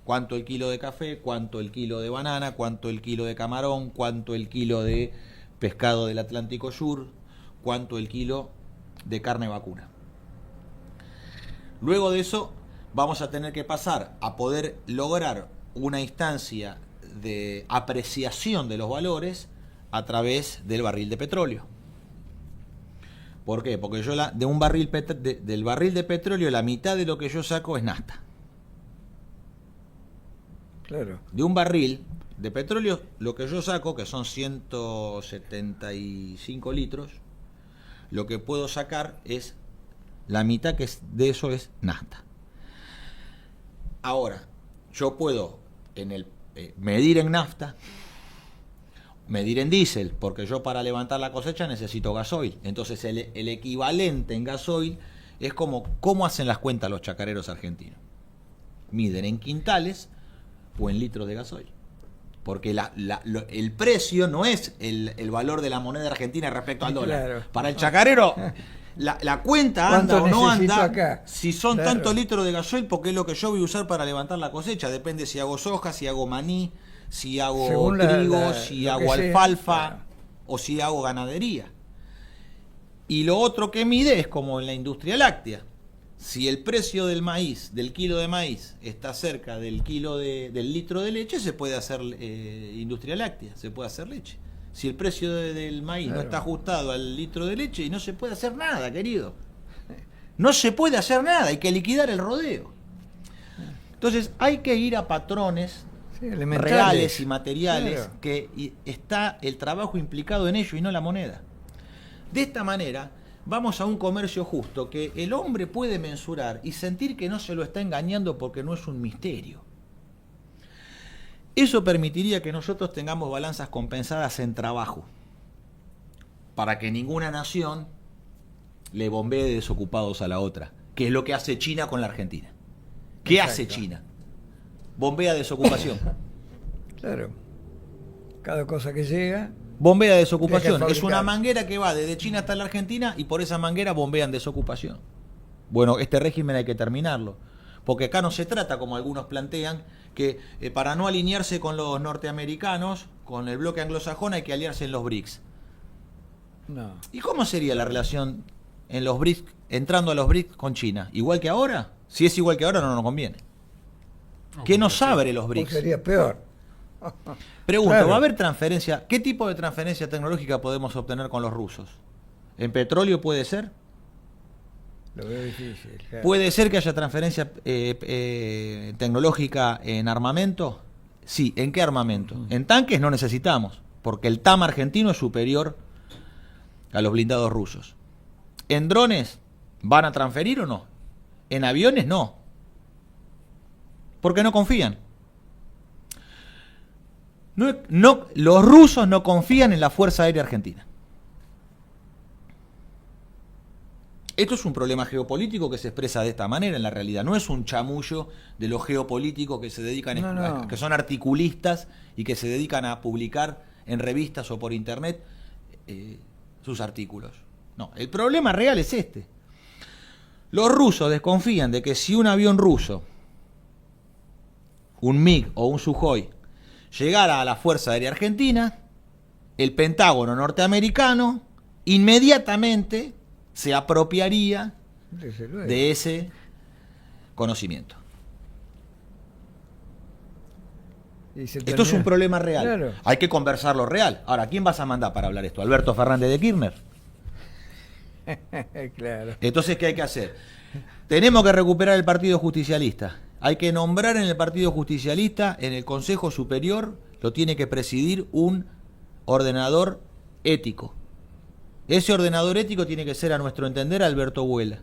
Cuánto el kilo de café, cuánto el kilo de banana, cuánto el kilo de camarón, cuánto el kilo de pescado del Atlántico Sur, cuánto el kilo de carne vacuna. Luego de eso vamos a tener que pasar a poder lograr una instancia de apreciación de los valores a través del barril de petróleo. ¿Por qué? Porque yo del barril de petróleo la mitad de lo que yo saco es nafta. Claro. De un barril de petróleo lo que yo saco, que son 175 litros, lo que puedo sacar es la mitad de eso es nafta. Ahora, yo puedo medir en nafta, medir en diésel, porque yo para levantar la cosecha necesito gasoil. Entonces el equivalente en gasoil es cómo hacen las cuentas los chacareros argentinos. Miden en quintales o en litros de gasoil. porque el precio no es el valor de la moneda argentina respecto al dólar. Claro. Para el chacarero, la cuenta anda o no anda, acá? si son Claro. tantos litros de gasoil, porque es lo que yo voy a usar para levantar la cosecha. Depende si hago soja, si hago maní, si hago Según trigo, si lo hago que sea, alfalfa, claro. o si hago ganadería. Y lo otro que mide es como en la industria láctea. Si el precio del maíz, del kilo de maíz, está cerca del del litro de leche, se puede hacer industria láctea, se puede hacer leche. Si el precio del maíz no Claro. está ajustado al litro de leche, y no se puede hacer nada, querido. No se puede hacer nada, hay que liquidar el rodeo. Entonces hay que ir a patrones Sí, elementales. reales y materiales, Claro. que está el trabajo implicado en ello y no la moneda. De esta manera vamos a un comercio justo que el hombre puede mensurar y sentir que no se lo está engañando porque no es un misterio. Eso permitiría que nosotros tengamos balanzas compensadas en trabajo, para que ninguna nación le bombee desocupados a la otra, que es lo que hace China con la Argentina. ¿Qué Exacto. hace China? Bombea desocupación. Claro. Cada cosa que llega. Bombea desocupación. Deja de Es una fabricar. manguera que va desde China hasta la Argentina y por esa manguera bombean desocupación. Bueno, este régimen hay que terminarlo. Porque acá no se trata, como algunos plantean, que para no alinearse con los norteamericanos, con el bloque anglosajón, hay que aliarse en los BRICS. No. ¿Y cómo sería la relación en los BRICS, entrando a los BRICS con China? ¿Igual que ahora? Si es igual que ahora, no nos conviene. ¿Qué nos abre los O BRICS? sería peor. Pregunto, Claro. ¿va a haber transferencia? ¿Qué tipo de transferencia tecnológica podemos obtener con los rusos? ¿En petróleo puede ser? Lo veo difícil. Claro. ¿Puede ser que haya transferencia tecnológica en armamento? Sí, ¿en qué armamento? En tanques no necesitamos, porque el TAM argentino es superior a los blindados rusos. ¿En drones van a transferir o no? ¿En aviones no? Porque no confían. Los rusos no confían en la Fuerza Aérea Argentina. Esto es un problema geopolítico que se expresa de esta manera en la realidad. No es un chamullo de los geopolíticos que se dedican, No. que son articulistas y que se dedican a publicar en revistas o por internet sus artículos. No, el problema real es este. Los rusos desconfían de que si un avión ruso, un MiG o un Sukhoi, llegara a la Fuerza Aérea Argentina, el Pentágono norteamericano inmediatamente se apropiaría Desde luego. de ese conocimiento. Y se Esto es termina- un problema real. Claro. Hay que conversarlo real. Ahora, ¿quién vas a mandar para hablar esto? ¿Alberto Fernández de Kirchner? Claro. Entonces, ¿qué hay que hacer? Tenemos que recuperar el Partido Justicialista. Hay que nombrar en el Partido Justicialista, en el Consejo Superior, lo tiene que presidir un ordenador ético. Ese ordenador ético tiene que ser, a nuestro entender, Alberto Buela.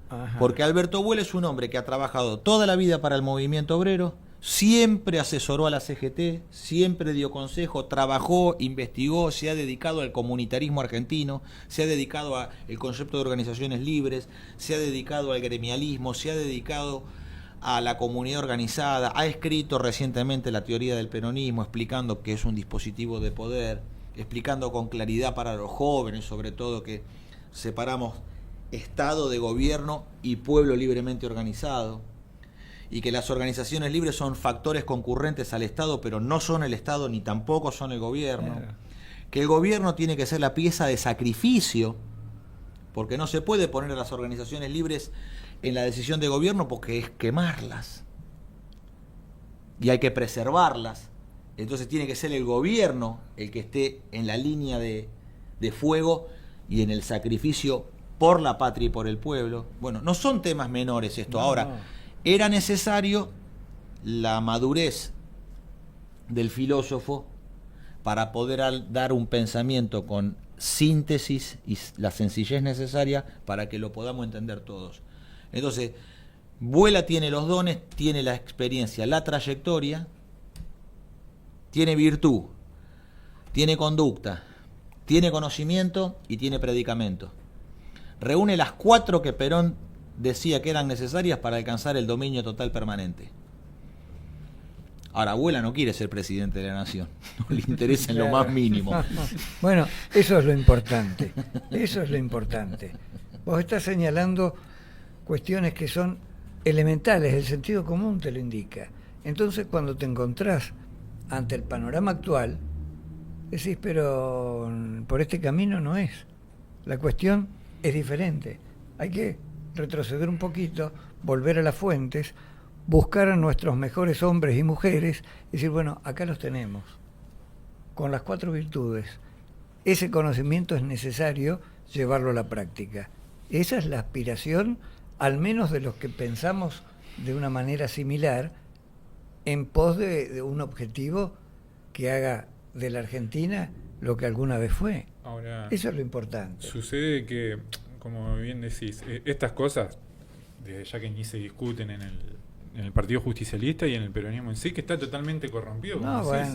Ajá. Porque Alberto Buela es un hombre que ha trabajado toda la vida para el movimiento obrero, siempre asesoró a la CGT, siempre dio consejo, trabajó, investigó, se ha dedicado al comunitarismo argentino, se ha dedicado al concepto de organizaciones libres, se ha dedicado al gremialismo, se ha dedicado a la comunidad organizada, ha escrito recientemente la teoría del peronismo, explicando que es un dispositivo de poder, explicando con claridad para los jóvenes, sobre todo, que separamos Estado de gobierno y pueblo libremente organizado, y que las organizaciones libres son factores concurrentes al Estado, pero no son el Estado ni tampoco son el gobierno. Claro. Que el gobierno tiene que ser la pieza de sacrificio, porque no se puede poner a las organizaciones libres en la decisión de gobierno porque es quemarlas. Y hay que preservarlas. Entonces tiene que ser el gobierno el que esté en la línea de fuego y en el sacrificio por la patria y por el pueblo. Bueno, no son temas menores esto. No, Ahora, no. era necesario la madurez del filósofo para poder dar un pensamiento con síntesis y la sencillez necesaria para que lo podamos entender todos. Entonces, Buela tiene los dones, tiene la experiencia, la trayectoria, tiene virtud, tiene conducta, tiene conocimiento y tiene predicamento. Reúne las 4 que Perón decía que eran necesarias para alcanzar el dominio total permanente. Ahora, Abuela no quiere ser presidente de la nación, no le interesa en lo más mínimo. Bueno, eso es lo importante, eso es lo importante. Vos estás señalando cuestiones que son elementales, el sentido común te lo indica. Entonces, cuando te encontrás ante el panorama actual, decís, pero por este camino no es. La cuestión es diferente. Hay que retroceder un poquito, volver a las fuentes, buscar a nuestros mejores hombres y mujeres y decir, bueno, acá los tenemos, con las 4 virtudes. Ese conocimiento es necesario llevarlo a la práctica. Esa es la aspiración, al menos de los que pensamos de una manera similar, en pos de un objetivo que haga de la Argentina lo que alguna vez fue. Ahora, eso es lo importante. Sucede que, como bien decís, estas cosas, desde ya que ni se discuten en el Partido Justicialista y en el peronismo en sí, que está totalmente corrompido. Como decís.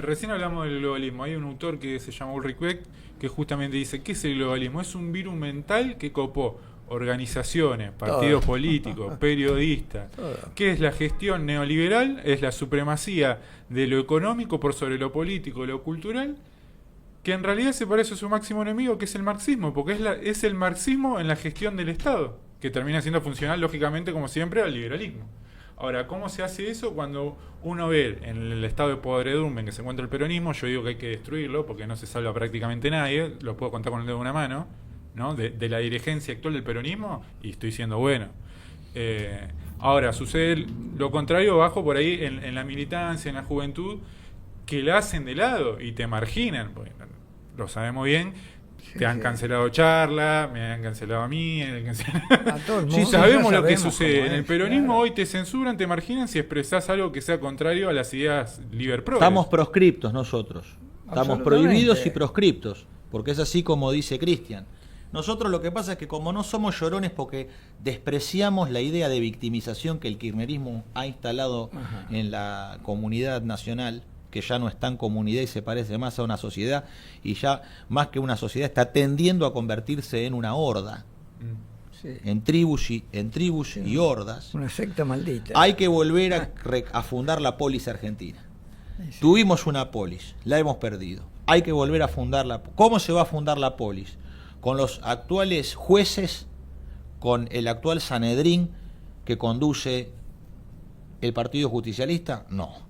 Recién hablamos del globalismo. Hay un autor que se llama Ulrich Beck que justamente dice, ¿qué es el globalismo? Es un virus mental que copó organizaciones, partidos políticos, periodistas. ¿Qué es la gestión neoliberal? Es la supremacía de lo económico por sobre lo político, lo cultural, que en realidad se parece a su máximo enemigo, que es el marxismo, porque es el marxismo en la gestión del Estado, que termina siendo funcional, lógicamente, como siempre, al liberalismo. Ahora, ¿cómo se hace eso? Cuando uno ve en el estado de podredumbre en que se encuentra el peronismo, yo digo que hay que destruirlo, porque no se salva prácticamente nadie, lo puedo contar con el dedo de una mano, ¿no? De la dirigencia actual del peronismo, y estoy siendo bueno. Ahora, sucede lo contrario bajo por ahí en la militancia, en la juventud, que la hacen de lado y te marginan. Bueno, lo sabemos bien. Te han cancelado charla, me han cancelado a mí, a todo el mundo. Sí, sabemos lo que sucede. En el peronismo hoy te censuran, te marginan si expresás algo que sea contrario a las ideas liber-progres. Estamos proscriptos nosotros. Estamos prohibidos y proscriptos, porque es así como dice Cristian. Nosotros lo que pasa es que como no somos llorones porque despreciamos la idea de victimización que el kirchnerismo ha instalado en la comunidad nacional, que ya no es tan comunidad y se parece más a una sociedad, y ya más que una sociedad está tendiendo a convertirse en una horda, en tribus y hordas. Una secta maldita. Hay que volver a fundar la polis argentina. Tuvimos una polis, la hemos perdido. Hay que volver a fundarla. ¿Cómo se va a fundar la polis? ¿Con los actuales jueces? ¿Con el actual Sanedrín que conduce el Partido Justicialista? No.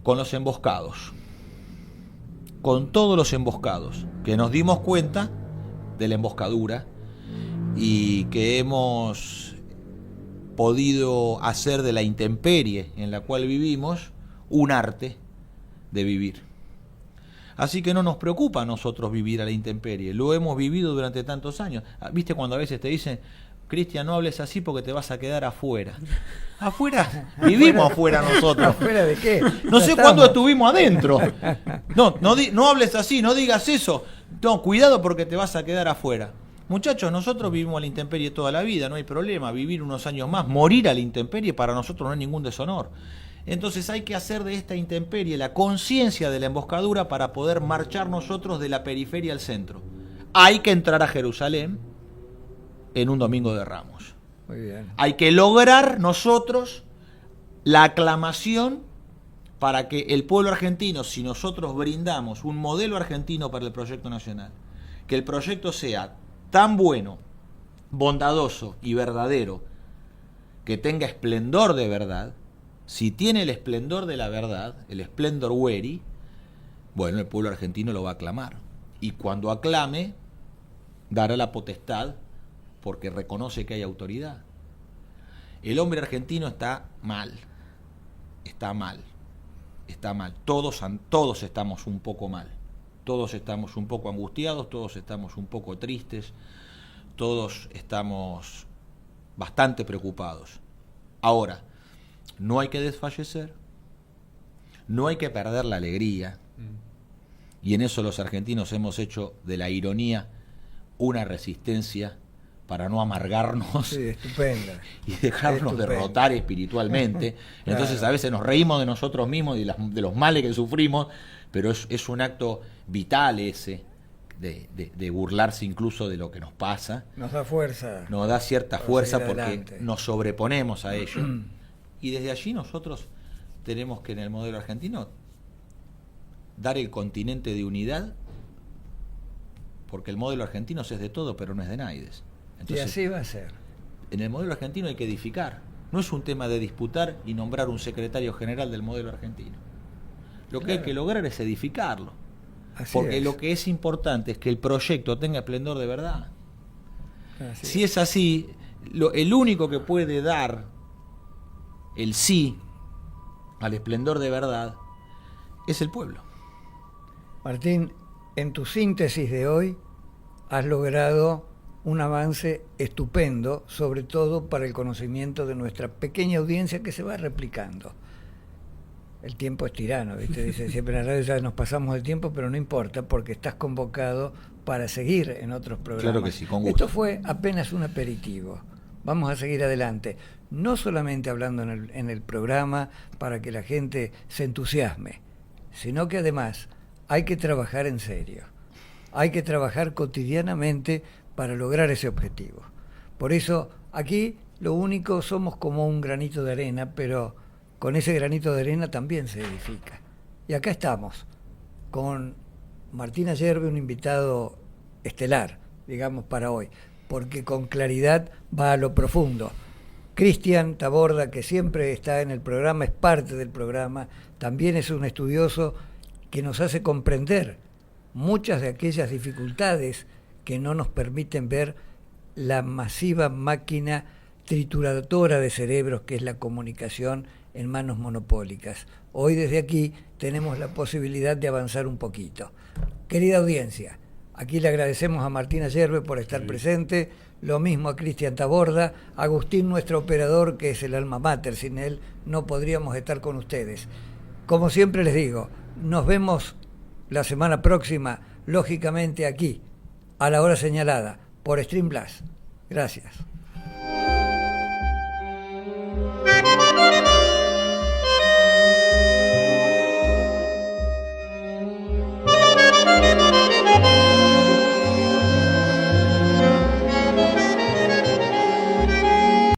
Con los emboscados, con todos los emboscados, que nos dimos cuenta de la emboscadura y que hemos podido hacer de la intemperie en la cual vivimos un arte de vivir. Así que no nos preocupa a nosotros vivir a la intemperie, lo hemos vivido durante tantos años. ¿Viste cuando a veces te dicen, Cristian, no hables así porque te vas a quedar afuera? Afuera, vivimos afuera nosotros. ¿Afuera de qué? No sé cuándo estuvimos adentro. No hables así, no digas eso. No, cuidado porque te vas a quedar afuera. Muchachos, nosotros vivimos a la intemperie toda la vida, no hay problema. Vivir unos años más, morir a la intemperie, para nosotros no es ningún deshonor. Entonces hay que hacer de esta intemperie la conciencia de la emboscadura para poder marchar nosotros de la periferia al centro. Hay que entrar a Jerusalén en un domingo de Ramos. Muy bien. Hay que lograr nosotros la aclamación para que el pueblo argentino, si nosotros brindamos un modelo argentino para el proyecto nacional, que el proyecto sea tan bueno, bondadoso y verdadero, que tenga esplendor de verdad. Si tiene el esplendor de la verdad, el esplendor Weri, bueno, el pueblo argentino lo va a aclamar. Y cuando aclame, dará la potestad porque reconoce que hay autoridad. El hombre argentino está mal. Todos estamos un poco mal. Todos estamos un poco angustiados, todos estamos un poco tristes, todos estamos bastante preocupados. Ahora, no hay que desfallecer, no hay que perder la alegría, y en eso los argentinos hemos hecho de la ironía una resistencia para no amargarnos y dejarnos derrotar espiritualmente. Entonces a veces nos reímos de nosotros mismos y de los males que sufrimos, pero es un acto vital ese de burlarse incluso de lo que nos pasa. Nos da fuerza. Nos da cierta fuerza porque nos sobreponemos a ello. Y desde allí nosotros tenemos que en el modelo argentino dar el continente de unidad, porque el modelo argentino es de todo, pero no es de nadie. Y así va a ser. En el modelo argentino hay que edificar. No es un tema de disputar y nombrar un secretario general del modelo argentino. Lo que hay que lograr es edificarlo. Porque lo que es importante es que el proyecto tenga esplendor de verdad. Si es así, el único que puede dar el sí al esplendor de verdad es el pueblo. Martín, en tu síntesis de hoy has logrado un avance estupendo, sobre todo para el conocimiento de nuestra pequeña audiencia que se va replicando. El tiempo es tirano, ¿viste? Dice siempre en la radio, ya nos pasamos el tiempo, pero no importa porque estás convocado para seguir en otros programas. Claro que sí, con gusto. Esto fue apenas un aperitivo. Vamos a seguir adelante, no solamente hablando en el programa para que la gente se entusiasme, sino que además hay que trabajar en serio. Hay que trabajar cotidianamente para lograr ese objetivo. Por eso, aquí lo único somos como un granito de arena, pero con ese granito de arena también se edifica. Y acá estamos, con Martín Ayerbe, un invitado estelar, digamos, para hoy, porque con claridad va a lo profundo. Cristian Taborda, que siempre está en el programa, es parte del programa, también es un estudioso que nos hace comprender muchas de aquellas dificultades que no nos permiten ver la masiva máquina trituradora de cerebros que es la comunicación en manos monopólicas. Hoy desde aquí tenemos la posibilidad de avanzar un poquito. Querida audiencia, aquí le agradecemos a Martín Ayerbe por estar presente, lo mismo a Cristian Taborda, a Agustín, nuestro operador, que es el alma mater, sin él no podríamos estar con ustedes. Como siempre les digo, nos vemos la semana próxima, lógicamente aquí, a la hora señalada, por Stream Plus. Gracias.